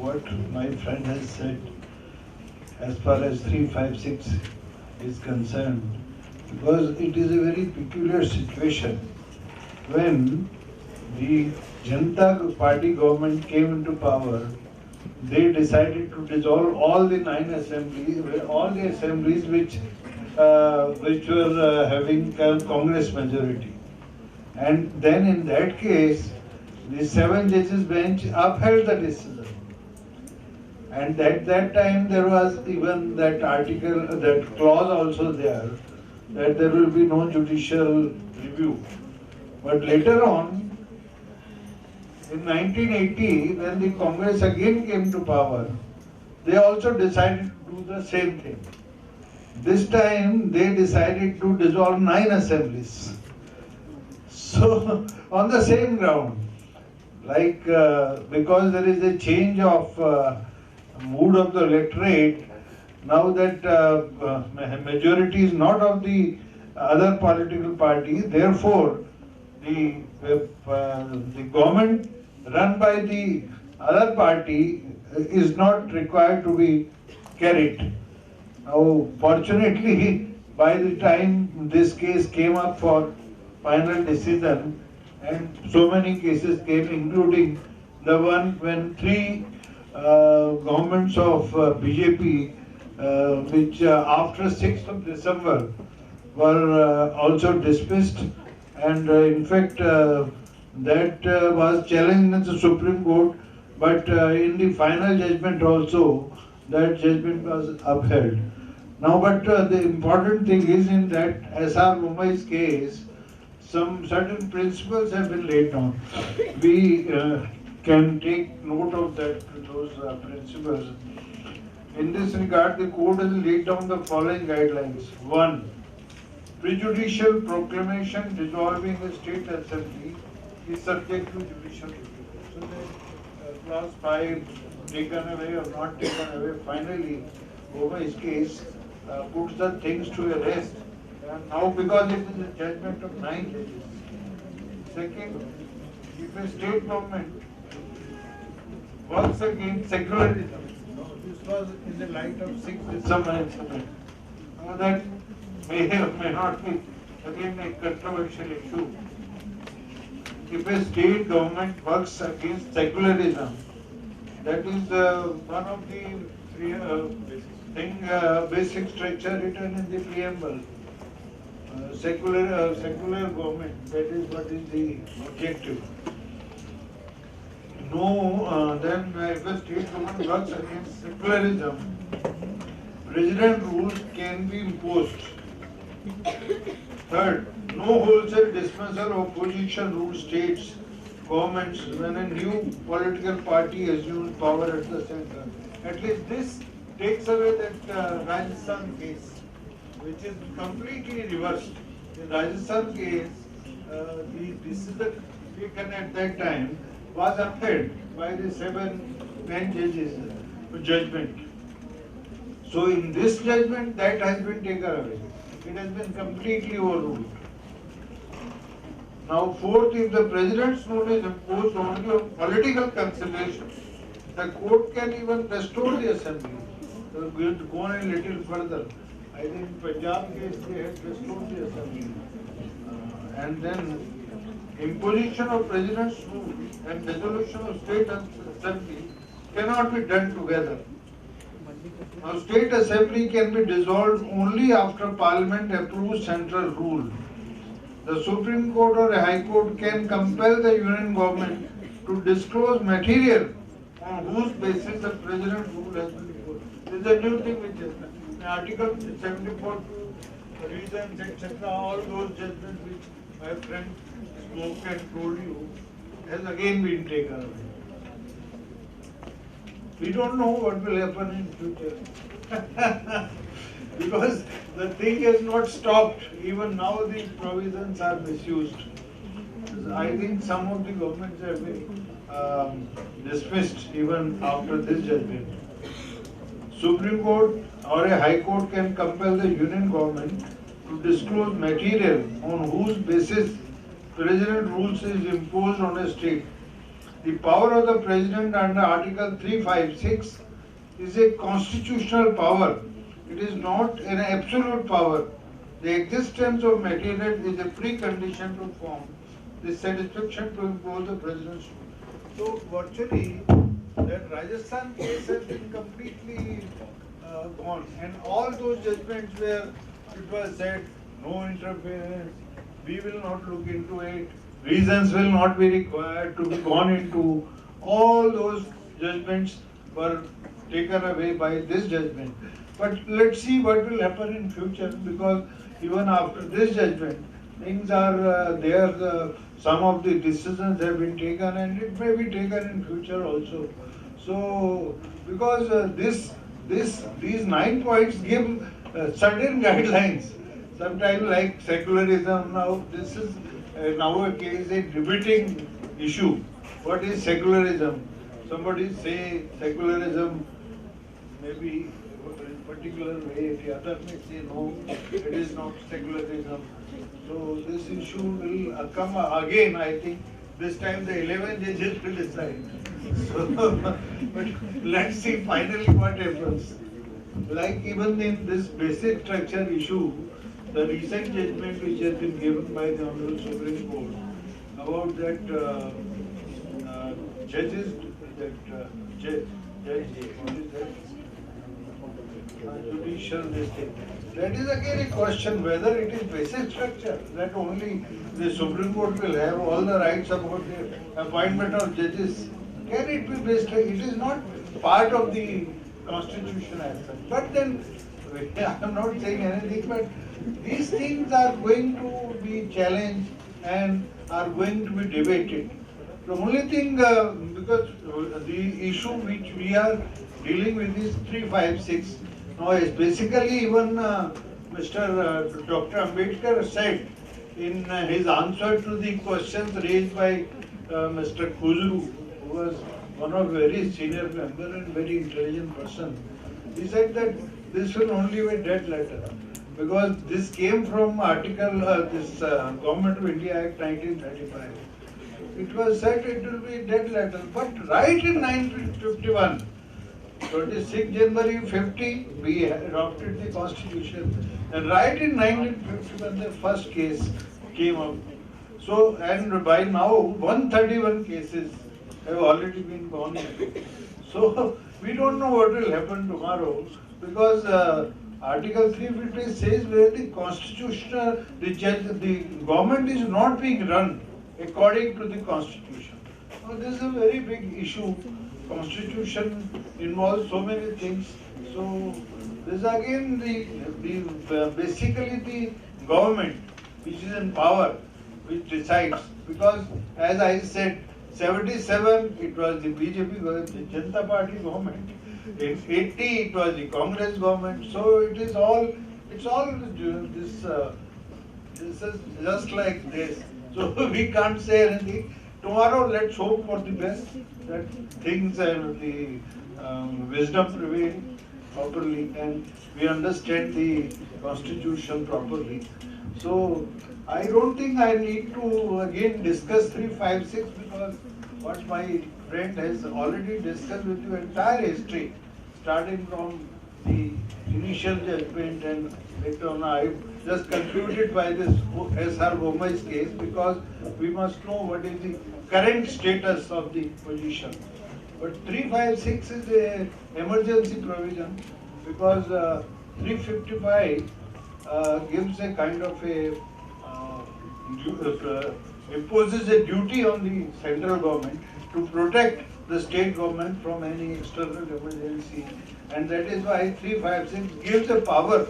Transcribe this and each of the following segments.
what my friend has said as far as 356 is concerned, because it is a very peculiar situation. When the Janata Party government came into power, they decided to dissolve all the 9 assemblies, all the assemblies which were having Congress majority. And then in that case, the 7 judges bench upheld the decision. And at that time there was even that article, that clause also there, that there will be no judicial review. But later on, in 1980, when the Congress again came to power, they also decided to do the same thing. This time they decided to dissolve 9 assemblies. So, on the same ground, like because there is a change of mood of the electorate, now that majority is not of the other political party, therefore the government run by the other party is not required to be carried. Now, fortunately, by the time this case came up for final decision, and so many cases came, including the one when 3 governments of BJP, which after 6th of December were also dismissed, and in fact that was challenged in the Supreme Court, but in the final judgment also that judgment was upheld. Now, but the important thing is, in that SR Mumbai's case, some certain principles have been laid down. We can take note of those principles. In this regard, the court has laid down the following guidelines. 1. Prejudicial proclamation dissolving a state assembly is subject to judicial review. So that clause 5 taken away or not taken away, finally, over his case, puts the things to a rest. And now, because it is a judgment of 9 judges. Second, if a state government works against secularism, this was in the light of 6th December incident. Now that may or may not be again a controversial issue. If a state government works against secularism, that is one of the basic structure written in the preamble. Secular government, that is what is the objective. No, then if a state government works against secularism, president rules can be imposed. Third, no wholesale dismissal of opposition rule states governments when a new political party assumes power at the center. At least this takes away that Rajasthan case, which is completely reversed. In Rajasthan case, the decision taken at that time was upheld by the 7 judges judgment. So in this judgment, that has been taken away. It has been completely overruled. Now, fourth, if the president's rule is imposed only on political considerations, the court can even restore the assembly. So we have to go on a little further. I think Punjab case they had restored the assembly. And then imposition of president's rule and dissolution of state assembly cannot be done together. Now, state assembly can be dissolved only after parliament approves central rule. The Supreme Court or a High Court can compel the union government to disclose material on whose basis the president's rule has been imposed. This is a new thing which is Article 74 reasons, etc. All those judgments which my friend spoke and told you has again been taken away. We don't know what will happen in future. Because the thing has not stopped. Even now the provisions are misused. I think some of the governments have been dismissed even after this judgment. Supreme Court or a High Court can compel the union government to disclose material on whose basis president rules is imposed on a state. the power of the president under Article 356 is a constitutional power. It is not an absolute power. The existence of material is a precondition to form the satisfaction to impose the president's rule. So virtually, that Rajasthan case has been completely gone, and all those judgments where it was said no interference, we will not look into it, reasons will not be required to be gone into, all those judgments were taken away by this judgment. But let's see what will happen in future, because even after this judgment, things are there. Some of the decisions have been taken, and it may be taken in future also. So, because these 9 points give certain guidelines. Sometimes like secularism. Now this is nowadays a debating issue. What is secularism? Somebody say secularism maybe in particular way, the other may say no, it is not secularism. So this issue will come again, I think. This time the 11 judges will decide. So, but let's see finally what happens. Like even in this basic structure issue, the recent judgment which has been given by the Honorable Supreme Court about that judges, judge, what is that? Judicial district. That is again a question whether it is basic structure that only the Supreme Court will have all the rights about the appointment of judges. Can it be based? It is not part of the Constitution as such. But then, I am not saying anything, but these things are going to be challenged and are going to be debated. The only thing, because the issue which we are dealing with is 356. Now, it's basically even Mr. Dr. Ambedkar said in his answer to the questions raised by Mr. Kuzru, who was one of very senior member and very intelligent person, he said that this will only be a dead letter because this came from article, Government of India Act 1935. It was said it will be a dead letter, but right in 1951, 26 January 50, we adopted the constitution, and right in 1951 the first case came up. So, and by now 131 cases have already been gone into. So, we don't know what will happen tomorrow, because Article 350 says where the constitutional, the government is not being run according to the constitution. So, this is a very big issue. Constitution involves so many things. So this again the basically the government which is in power which decides, because as I said 77 it was the BJP government, the Janata Party government. In 80 it was the Congress government. So it is all this this is just like this. So we can't say anything. Tomorrow let's hope for the best, that things and the wisdom prevail properly and we understand the constitution properly. So I don't think I need to again discuss 356 because what my friend has already discussed with you entire history, starting from the initial judgment and later on. I just concluded by this S.R. Bomai's case because we must know what is the current status of the position. But 356 is an emergency provision because 355 gives a kind of a imposes a duty on the central government to protect the state government from any external emergency, and that is why 356 gives a power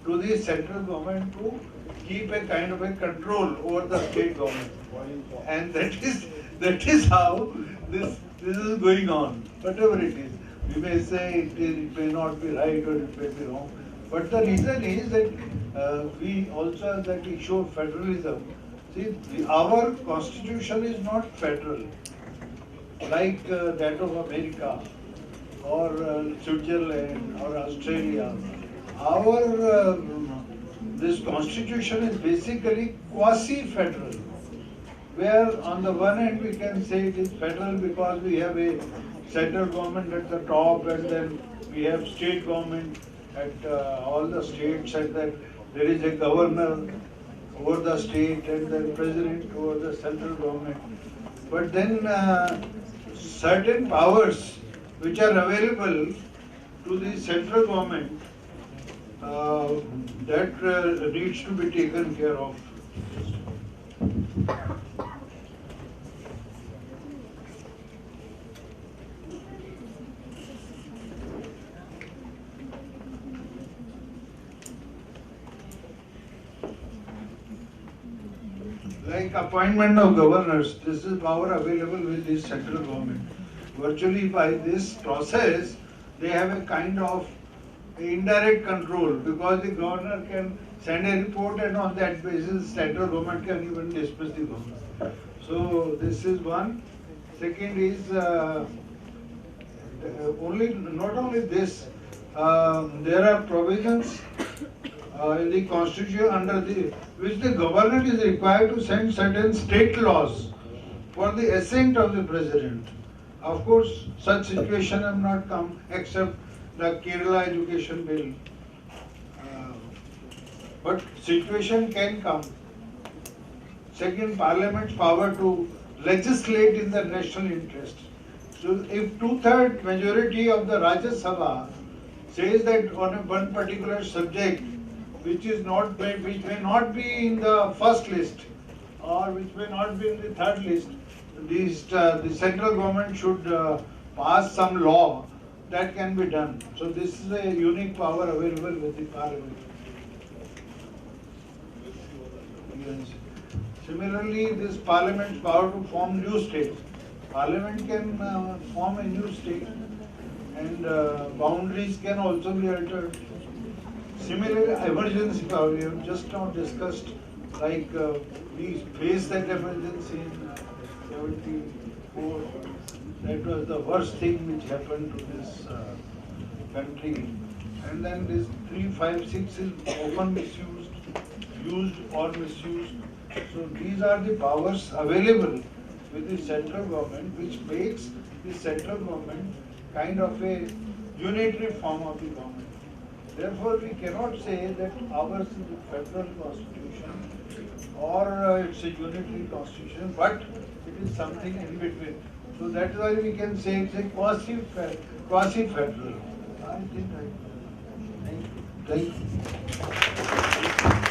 to the central government to keep a kind of a control over the state government, and that is how this is going on. Whatever it is, we may say it may not be right or it may be wrong, but the reason is that we also have that issue of federalism. See, our constitution is not federal like that of America or Switzerland or Australia. Our this constitution is basically quasi-federal. where on the one hand we can say it is federal because we have a central government at the top and then we have state government at all the states, and then there is a governor over the state and then president over the central government. But then certain powers which are available to the central government that needs to be taken care of. Like appointment of governors, this is power available with the central government. Virtually by this process, they have a kind of indirect control because the governor can send a report and on that basis central government can even dismiss the government. So this is one. Second is not only this, there are provisions in the constitution under which the government is required to send certain state laws for the assent of the president. Of course, such situation have not come except the Kerala education bill. But situation can come. Second, Parliament's power to legislate in the national interest. So if two-thirds majority of the Rajya Sabha says that on one particular subject which may not be in the first list or which may not be in the third list, the central government should pass some law that can be done. So this is a unique power available with the Parliament. Yes. Similarly, this Parliament's power to form new states. Parliament can form a new state and boundaries can also be altered. Similarly, emergency power, we have just now discussed, like we faced that emergency in 74. That was the worst thing which happened to this country. And then this 356 is often misused, used or misused. So these are the powers available with the central government, which makes the central government kind of a unitary form of the government. Therefore, we cannot say that ours is a federal constitution or it's a unitary constitution, but it is something in between. So that is why we can say it's a quasi-federal. I think Thank you.